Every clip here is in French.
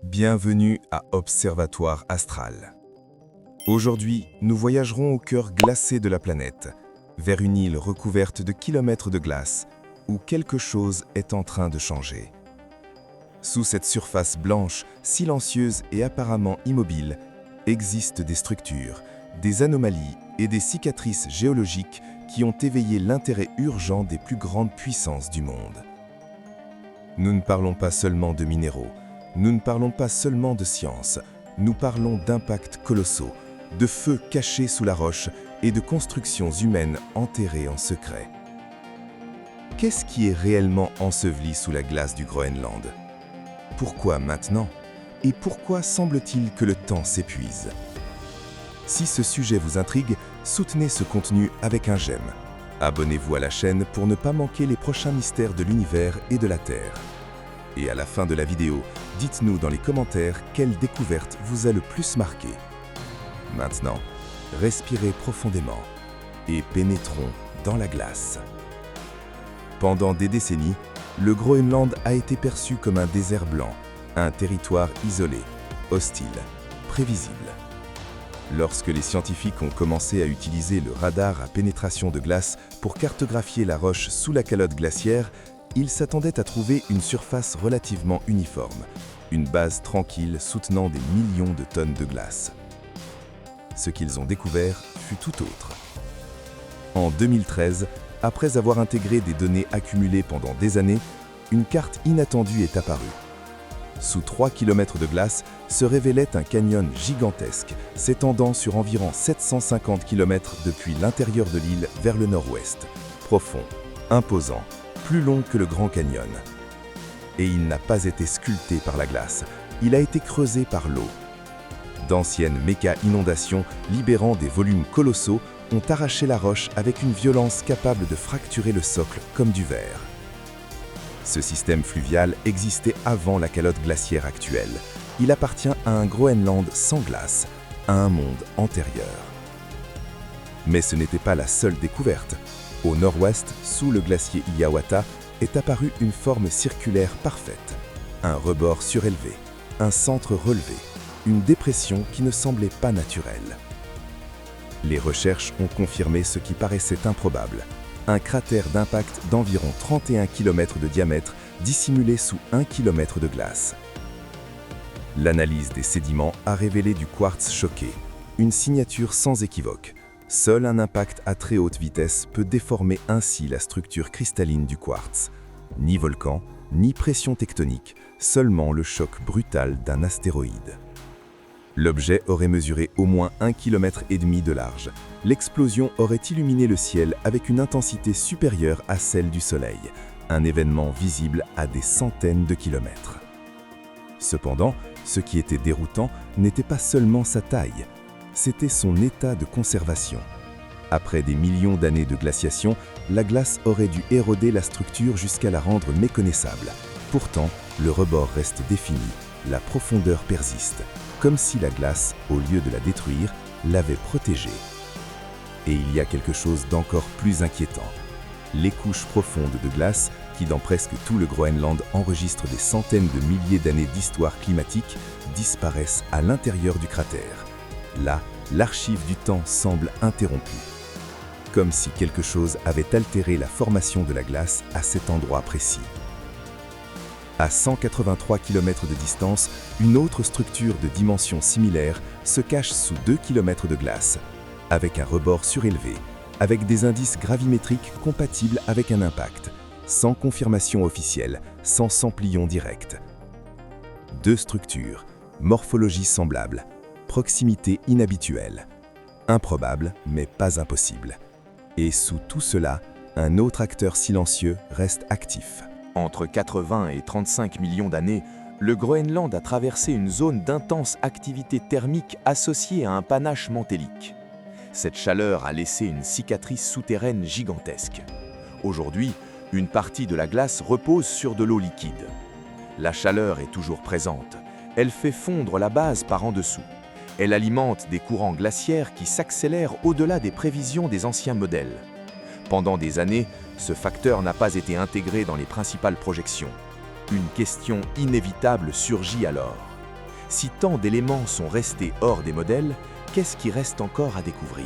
Bienvenue à Observatoire Astral. Aujourd'hui, nous voyagerons au cœur glacé de la planète, vers une île recouverte de kilomètres de glace, où quelque chose est en train de changer. Sous cette surface blanche, silencieuse et apparemment immobile, existent des structures, des anomalies et des cicatrices géologiques qui ont éveillé l'intérêt urgent des plus grandes puissances du monde. Nous ne parlons pas seulement de minéraux, nous ne parlons pas seulement de science, nous parlons d'impacts colossaux, de feux cachés sous la roche et de constructions humaines enterrées en secret. Qu'est-ce qui est réellement enseveli sous la glace du Groenland? Pourquoi maintenant? Et pourquoi semble-t-il que le temps s'épuise? Si ce sujet vous intrigue, soutenez ce contenu avec un j'aime. Abonnez-vous à la chaîne pour ne pas manquer les prochains mystères de l'univers et de la Terre. Et à la fin de la vidéo, dites-nous dans les commentaires quelle découverte vous a le plus marqué. Maintenant, respirez profondément et pénétrons dans la glace. Pendant des décennies, le Groenland a été perçu comme un désert blanc, un territoire isolé, hostile, prévisible. Lorsque les scientifiques ont commencé à utiliser le radar à pénétration de glace pour cartographier la roche sous la calotte glaciaire, ils s'attendaient à trouver une surface relativement uniforme, une base tranquille soutenant des millions de tonnes de glace. Ce qu'ils ont découvert fut tout autre. En 2013, après avoir intégré des données accumulées pendant des années, une carte inattendue est apparue. Sous 3 km de glace se révélait un canyon gigantesque, s'étendant sur environ 750 km depuis l'intérieur de l'île vers le nord-ouest. Profond, imposant, plus long que le Grand Canyon. Et il n'a pas été sculpté par la glace, il a été creusé par l'eau. D'anciennes méga-inondations libérant des volumes colossaux ont arraché la roche avec une violence capable de fracturer le socle comme du verre. Ce système fluvial existait avant la calotte glaciaire actuelle. Il appartient à un Groenland sans glace, à un monde antérieur. Mais ce n'était pas la seule découverte. Au nord-ouest, sous le glacier Hiawatha, est apparue une forme circulaire parfaite. Un rebord surélevé, un centre relevé, une dépression qui ne semblait pas naturelle. Les recherches ont confirmé ce qui paraissait improbable. Un cratère d'impact d'environ 31 km de diamètre dissimulé sous 1 km de glace. L'analyse des sédiments a révélé du quartz choqué, une signature sans équivoque. Seul un impact à très haute vitesse peut déformer ainsi la structure cristalline du quartz. Ni volcan, ni pression tectonique, seulement le choc brutal d'un astéroïde. L'objet aurait mesuré au moins 1,5 km de large. L'explosion aurait illuminé le ciel avec une intensité supérieure à celle du Soleil, un événement visible à des centaines de kilomètres. Cependant, ce qui était déroutant n'était pas seulement sa taille, c'était son état de conservation. Après des millions d'années de glaciation, la glace aurait dû éroder la structure jusqu'à la rendre méconnaissable. Pourtant, le rebord reste défini, la profondeur persiste, comme si la glace, au lieu de la détruire, l'avait protégée. Et il y a quelque chose d'encore plus inquiétant. Les couches profondes de glace, qui dans presque tout le Groenland enregistrent des centaines de milliers d'années d'histoire climatique, disparaissent à l'intérieur du cratère. Là, l'archive du temps semble interrompue. Comme si quelque chose avait altéré la formation de la glace à cet endroit précis. À 183 km de distance, une autre structure de dimensions similaires se cache sous 2 km de glace, avec un rebord surélevé, avec des indices gravimétriques compatibles avec un impact, sans confirmation officielle, sans emplillon direct. Deux structures, morphologie semblable, proximité inhabituelle, improbable mais pas impossible. Et sous tout cela, un autre acteur silencieux reste actif. Entre 80 et 35 millions d'années, le Groenland a traversé une zone d'intense activité thermique associée à un panache mantélique. Cette chaleur a laissé une cicatrice souterraine gigantesque. Aujourd'hui, une partie de la glace repose sur de l'eau liquide. La chaleur est toujours présente. Elle fait fondre la base par en dessous. Elle alimente des courants glaciaires qui s'accélèrent au-delà des prévisions des anciens modèles. Pendant des années, ce facteur n'a pas été intégré dans les principales projections. Une question inévitable surgit alors. Si tant d'éléments sont restés hors des modèles, qu'est-ce qui reste encore à découvrir?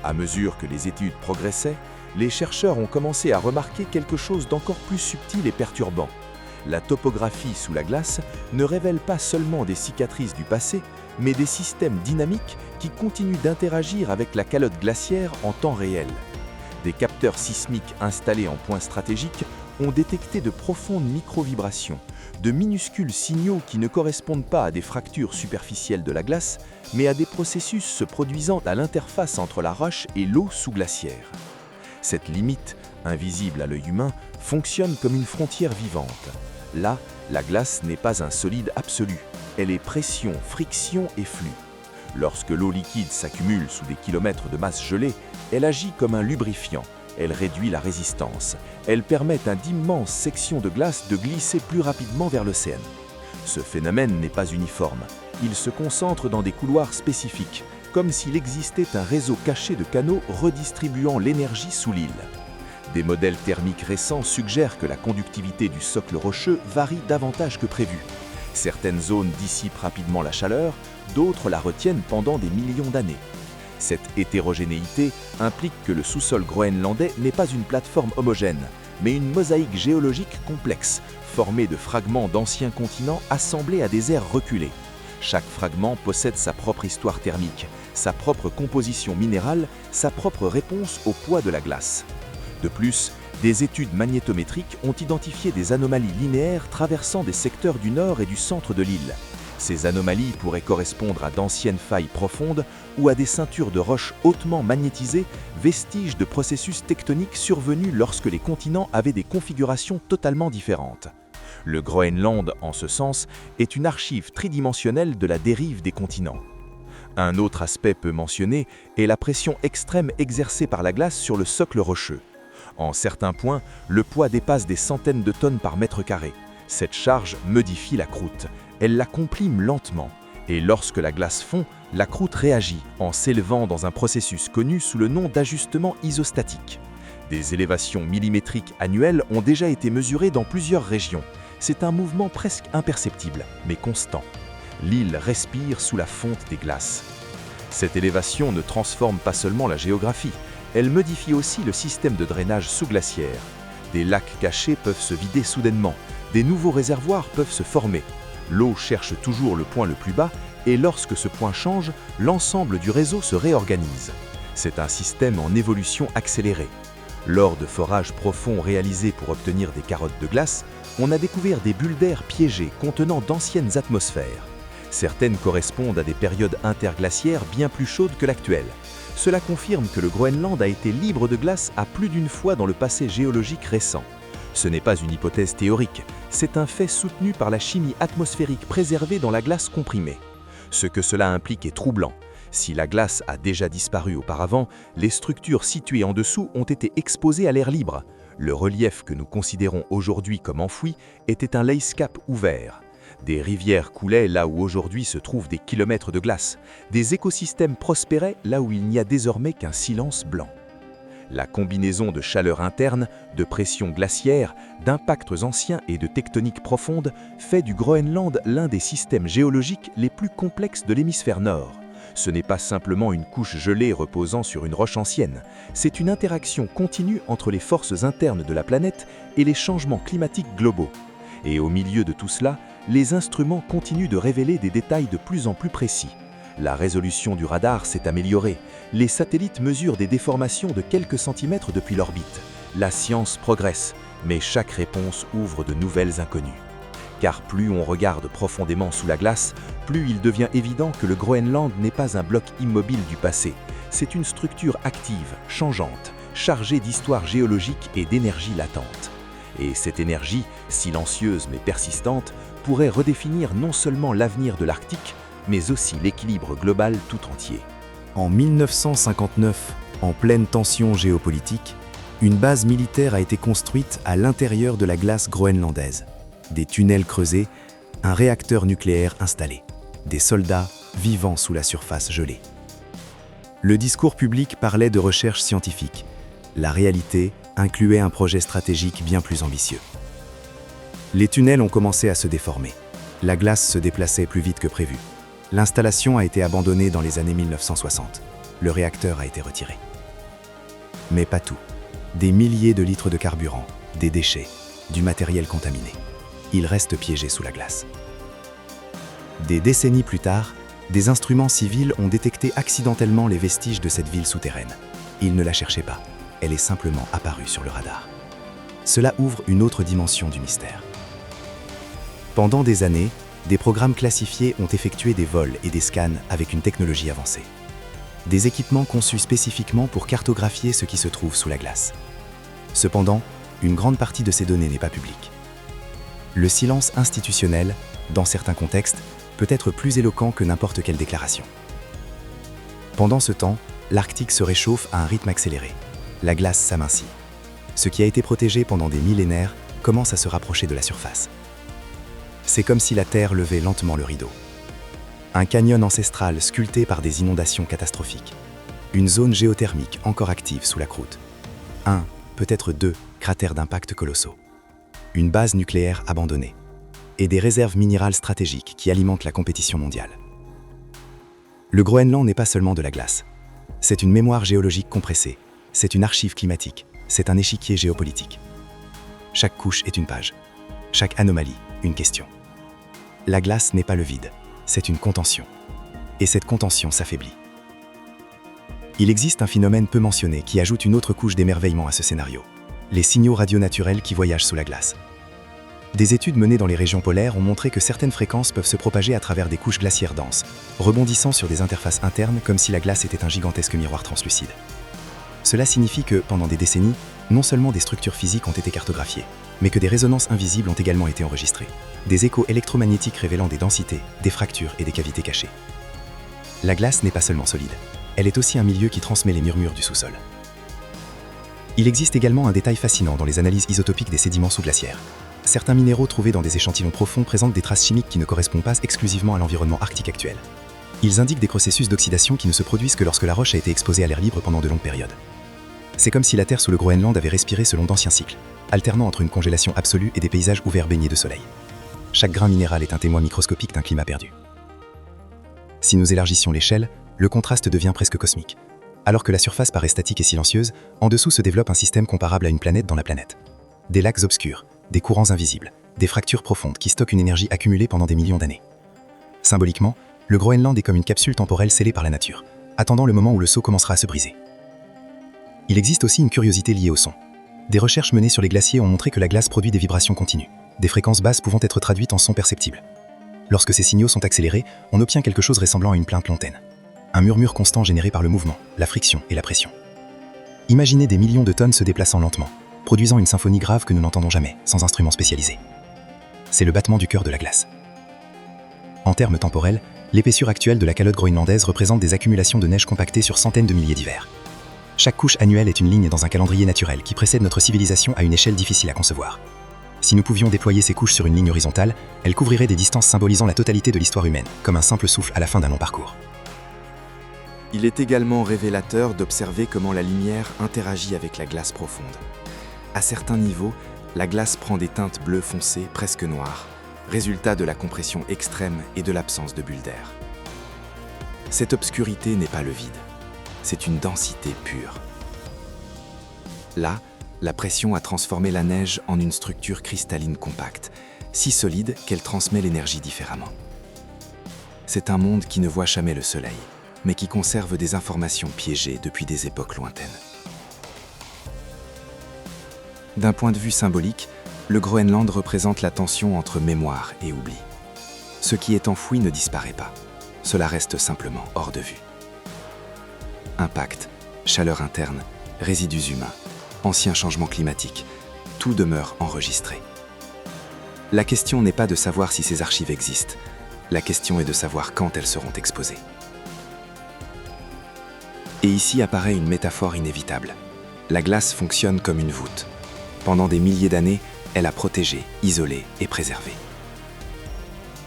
À mesure que les études progressaient, les chercheurs ont commencé à remarquer quelque chose d'encore plus subtil et perturbant. La topographie sous la glace ne révèle pas seulement des cicatrices du passé, mais des systèmes dynamiques qui continuent d'interagir avec la calotte glaciaire en temps réel. Des capteurs sismiques installés en points stratégiques ont détecté de profondes micro-vibrations, de minuscules signaux qui ne correspondent pas à des fractures superficielles de la glace, mais à des processus se produisant à l'interface entre la roche et l'eau sous-glaciaire. Cette limite, invisible à l'œil humain, fonctionne comme une frontière vivante. Là, la glace n'est pas un solide absolu, elle est pression, friction et flux. Lorsque l'eau liquide s'accumule sous des kilomètres de masse gelée, elle agit comme un lubrifiant, elle réduit la résistance, elle permet à d'immenses sections de glace de glisser plus rapidement vers l'océan. Ce phénomène n'est pas uniforme, il se concentre dans des couloirs spécifiques, comme s'il existait un réseau caché de canaux redistribuant l'énergie sous l'île. Des modèles thermiques récents suggèrent que la conductivité du socle rocheux varie davantage que prévu. Certaines zones dissipent rapidement la chaleur, d'autres la retiennent pendant des millions d'années. Cette hétérogénéité implique que le sous-sol groenlandais n'est pas une plateforme homogène, mais une mosaïque géologique complexe, formée de fragments d'anciens continents assemblés à des aires reculées. Chaque fragment possède sa propre histoire thermique, sa propre composition minérale, sa propre réponse au poids de la glace. De plus, des études magnétométriques ont identifié des anomalies linéaires traversant des secteurs du nord et du centre de l'île. Ces anomalies pourraient correspondre à d'anciennes failles profondes ou à des ceintures de roches hautement magnétisées, vestiges de processus tectoniques survenus lorsque les continents avaient des configurations totalement différentes. Le Groenland, en ce sens, est une archive tridimensionnelle de la dérive des continents. Un autre aspect peu mentionné est la pression extrême exercée par la glace sur le socle rocheux. En certains points, le poids dépasse des centaines de tonnes par mètre carré. Cette charge modifie la croûte, elle la comprime lentement, et lorsque la glace fond, la croûte réagit en s'élevant dans un processus connu sous le nom d'ajustement isostatique. Des élévations millimétriques annuelles ont déjà été mesurées dans plusieurs régions. C'est un mouvement presque imperceptible, mais constant. L'île respire sous la fonte des glaces. Cette élévation ne transforme pas seulement la géographie, elle modifie aussi le système de drainage sous-glaciaire. Des lacs cachés peuvent se vider soudainement, des nouveaux réservoirs peuvent se former. L'eau cherche toujours le point le plus bas et lorsque ce point change, l'ensemble du réseau se réorganise. C'est un système en évolution accélérée. Lors de forages profonds réalisés pour obtenir des carottes de glace, on a découvert des bulles d'air piégées contenant d'anciennes atmosphères. Certaines correspondent à des périodes interglaciaires bien plus chaudes que l'actuelle. Cela confirme que le Groenland a été libre de glace à plus d'une fois dans le passé géologique récent. Ce n'est pas une hypothèse théorique, c'est un fait soutenu par la chimie atmosphérique préservée dans la glace comprimée. Ce que cela implique est troublant. Si la glace a déjà disparu auparavant, les structures situées en dessous ont été exposées à l'air libre. Le relief que nous considérons aujourd'hui comme enfoui était un lacecap ouvert. Des rivières coulaient là où aujourd'hui se trouvent des kilomètres de glace. Des écosystèmes prospéraient là où il n'y a désormais qu'un silence blanc. La combinaison de chaleur interne, de pression glaciaire, d'impacts anciens et de tectoniques profondes fait du Groenland l'un des systèmes géologiques les plus complexes de l'hémisphère nord. Ce n'est pas simplement une couche gelée reposant sur une roche ancienne, c'est une interaction continue entre les forces internes de la planète et les changements climatiques globaux. Et au milieu de tout cela, les instruments continuent de révéler des détails de plus en plus précis. La résolution du radar s'est améliorée. Les satellites mesurent des déformations de quelques centimètres depuis l'orbite. La science progresse, mais chaque réponse ouvre de nouvelles inconnues. Car plus on regarde profondément sous la glace, plus il devient évident que le Groenland n'est pas un bloc immobile du passé. C'est une structure active, changeante, chargée d'histoire géologique et d'énergie latente. Et cette énergie, silencieuse mais persistante, pourrait redéfinir non seulement l'avenir de l'Arctique, mais aussi l'équilibre global tout entier. En 1959, en pleine tension géopolitique, une base militaire a été construite à l'intérieur de la glace groenlandaise. Des tunnels creusés, un réacteur nucléaire installé, des soldats vivant sous la surface gelée. Le discours public parlait de recherche scientifique. La réalité incluait un projet stratégique bien plus ambitieux. Les tunnels ont commencé à se déformer. La glace se déplaçait plus vite que prévu. L'installation a été abandonnée dans les années 1960. Le réacteur a été retiré. Mais pas tout. Des milliers de litres de carburant, des déchets, du matériel contaminé. Ils restent piégés sous la glace. Des décennies plus tard, des instruments civils ont détecté accidentellement les vestiges de cette ville souterraine. Ils ne la cherchaient pas, elle est simplement apparue sur le radar. Cela ouvre une autre dimension du mystère. Pendant des années, des programmes classifiés ont effectué des vols et des scans avec une technologie avancée. Des équipements conçus spécifiquement pour cartographier ce qui se trouve sous la glace. Cependant, une grande partie de ces données n'est pas publique. Le silence institutionnel, dans certains contextes, peut être plus éloquent que n'importe quelle déclaration. Pendant ce temps, l'Arctique se réchauffe à un rythme accéléré. La glace s'amincit. Ce qui a été protégé pendant des millénaires commence à se rapprocher de la surface. C'est comme si la Terre levait lentement le rideau. Un canyon ancestral sculpté par des inondations catastrophiques. Une zone géothermique encore active sous la croûte. Un, peut-être deux, cratères d'impact colossaux. Une base nucléaire abandonnée. Et des réserves minérales stratégiques qui alimentent la compétition mondiale. Le Groenland n'est pas seulement de la glace. C'est une mémoire géologique compressée, c'est une archive climatique, c'est un échiquier géopolitique. Chaque couche est une page. Chaque anomalie, une question. La glace n'est pas le vide, c'est une contention. Et cette contention s'affaiblit. Il existe un phénomène peu mentionné qui ajoute une autre couche d'émerveillement à ce scénario. Les signaux radionaturels qui voyagent sous la glace. Des études menées dans les régions polaires ont montré que certaines fréquences peuvent se propager à travers des couches glaciaires denses, rebondissant sur des interfaces internes comme si la glace était un gigantesque miroir translucide. Cela signifie que, pendant des décennies, non seulement des structures physiques ont été cartographiées, mais que des résonances invisibles ont également été enregistrées. Des échos électromagnétiques révélant des densités, des fractures et des cavités cachées. La glace n'est pas seulement solide, elle est aussi un milieu qui transmet les murmures du sous-sol. Il existe également un détail fascinant dans les analyses isotopiques des sédiments sous-glaciaires. Certains minéraux trouvés dans des échantillons profonds présentent des traces chimiques qui ne correspondent pas exclusivement à l'environnement arctique actuel. Ils indiquent des processus d'oxydation qui ne se produisent que lorsque la roche a été exposée à l'air libre pendant de longues périodes. C'est comme si la Terre sous le Groenland avait respiré selon d'anciens cycles, alternant entre une congélation absolue et des paysages ouverts baignés de soleil. Chaque grain minéral est un témoin microscopique d'un climat perdu. Si nous élargissions l'échelle, le contraste devient presque cosmique. Alors que la surface paraît statique et silencieuse, en dessous se développe un système comparable à une planète dans la planète. Des lacs obscurs, des courants invisibles, des fractures profondes qui stockent une énergie accumulée pendant des millions d'années. Symboliquement, le Groenland est comme une capsule temporelle scellée par la nature, attendant le moment où le seau commencera à se briser. Il existe aussi une curiosité liée au son. Des recherches menées sur les glaciers ont montré que la glace produit des vibrations continues, des fréquences basses pouvant être traduites en sons perceptibles. Lorsque ces signaux sont accélérés, on obtient quelque chose ressemblant à une plainte lointaine. Un murmure constant généré par le mouvement, la friction et la pression. Imaginez des millions de tonnes se déplaçant lentement, produisant une symphonie grave que nous n'entendons jamais, sans instruments spécialisés. C'est le battement du cœur de la glace. En termes temporels, l'épaisseur actuelle de la calotte groenlandaise représente des accumulations de neige compactées sur centaines de milliers d'hivers. Chaque couche annuelle est une ligne dans un calendrier naturel qui précède notre civilisation à une échelle difficile à concevoir. Si nous pouvions déployer ces couches sur une ligne horizontale, elles couvriraient des distances symbolisant la totalité de l'histoire humaine, comme un simple souffle à la fin d'un long parcours. Il est également révélateur d'observer comment la lumière interagit avec la glace profonde. À certains niveaux, la glace prend des teintes bleues foncées, presque noires, résultat de la compression extrême et de l'absence de bulles d'air. Cette obscurité n'est pas le vide, c'est une densité pure. Là, la pression a transformé la neige en une structure cristalline compacte, si solide qu'elle transmet l'énergie différemment. C'est un monde qui ne voit jamais le soleil, mais qui conserve des informations piégées depuis des époques lointaines. D'un point de vue symbolique, le Groenland représente la tension entre mémoire et oubli. Ce qui est enfoui ne disparaît pas, cela reste simplement hors de vue. Impact, chaleur interne, résidus humains, anciens changements climatiques, tout demeure enregistré. La question n'est pas de savoir si ces archives existent, la question est de savoir quand elles seront exposées. Et ici apparaît une métaphore inévitable. La glace fonctionne comme une voûte. Pendant des milliers d'années, elle a protégé, isolé et préservé.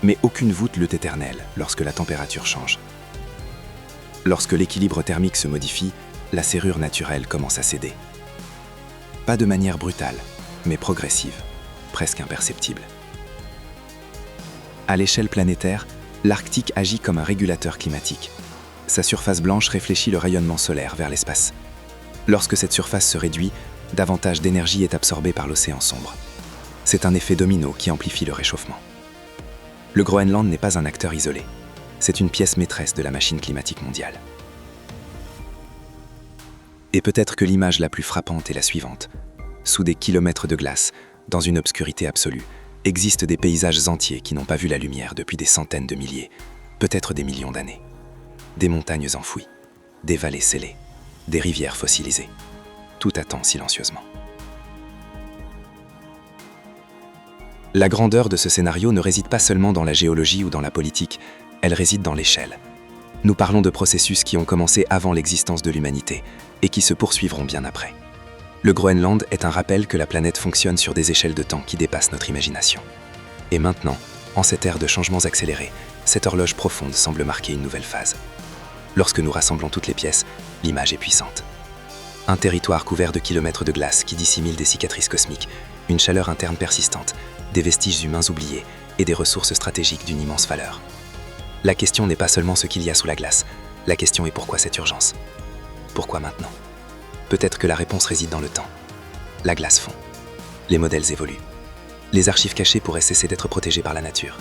Mais aucune voûte l'est éternelle lorsque la température change. Lorsque l'équilibre thermique se modifie, la serrure naturelle commence à céder. Pas de manière brutale, mais progressive, presque imperceptible. À l'échelle planétaire, l'Arctique agit comme un régulateur climatique. Sa surface blanche réfléchit le rayonnement solaire vers l'espace. Lorsque cette surface se réduit, davantage d'énergie est absorbée par l'océan sombre. C'est un effet domino qui amplifie le réchauffement. Le Groenland n'est pas un acteur isolé. C'est une pièce maîtresse de la machine climatique mondiale. Et peut-être que l'image la plus frappante est la suivante. Sous des kilomètres de glace, dans une obscurité absolue, existent des paysages entiers qui n'ont pas vu la lumière depuis des centaines de milliers, peut-être des millions d'années. Des montagnes enfouies, des vallées scellées, des rivières fossilisées. Tout attend silencieusement. La grandeur de ce scénario ne réside pas seulement dans la géologie ou dans la politique, elle réside dans l'échelle. Nous parlons de processus qui ont commencé avant l'existence de l'humanité et qui se poursuivront bien après. Le Groenland est un rappel que la planète fonctionne sur des échelles de temps qui dépassent notre imagination. Et maintenant, en cette ère de changements accélérés, cette horloge profonde semble marquer une nouvelle phase. Lorsque nous rassemblons toutes les pièces, l'image est puissante. Un territoire couvert de kilomètres de glace qui dissimule des cicatrices cosmiques, une chaleur interne persistante, des vestiges humains oubliés et des ressources stratégiques d'une immense valeur. La question n'est pas seulement ce qu'il y a sous la glace, la question est pourquoi cette urgence? Pourquoi maintenant? Peut-être que la réponse réside dans le temps. La glace fond. Les modèles évoluent. Les archives cachées pourraient cesser d'être protégées par la nature.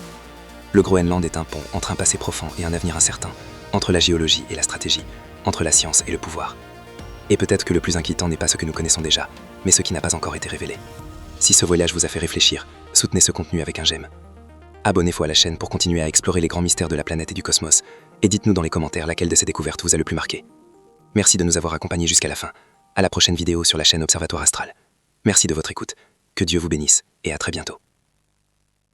Le Groenland est un pont entre un passé profond et un avenir incertain, entre la géologie et la stratégie, entre la science et le pouvoir. Et peut-être que le plus inquiétant n'est pas ce que nous connaissons déjà, mais ce qui n'a pas encore été révélé. Si ce voyage vous a fait réfléchir, soutenez ce contenu avec un j'aime. Abonnez-vous à la chaîne pour continuer à explorer les grands mystères de la planète et du cosmos, et dites-nous dans les commentaires laquelle de ces découvertes vous a le plus marqué. Merci de nous avoir accompagnés jusqu'à la fin. À la prochaine vidéo sur la chaîne Observatoire Astral. Merci de votre écoute. Que Dieu vous bénisse et à très bientôt.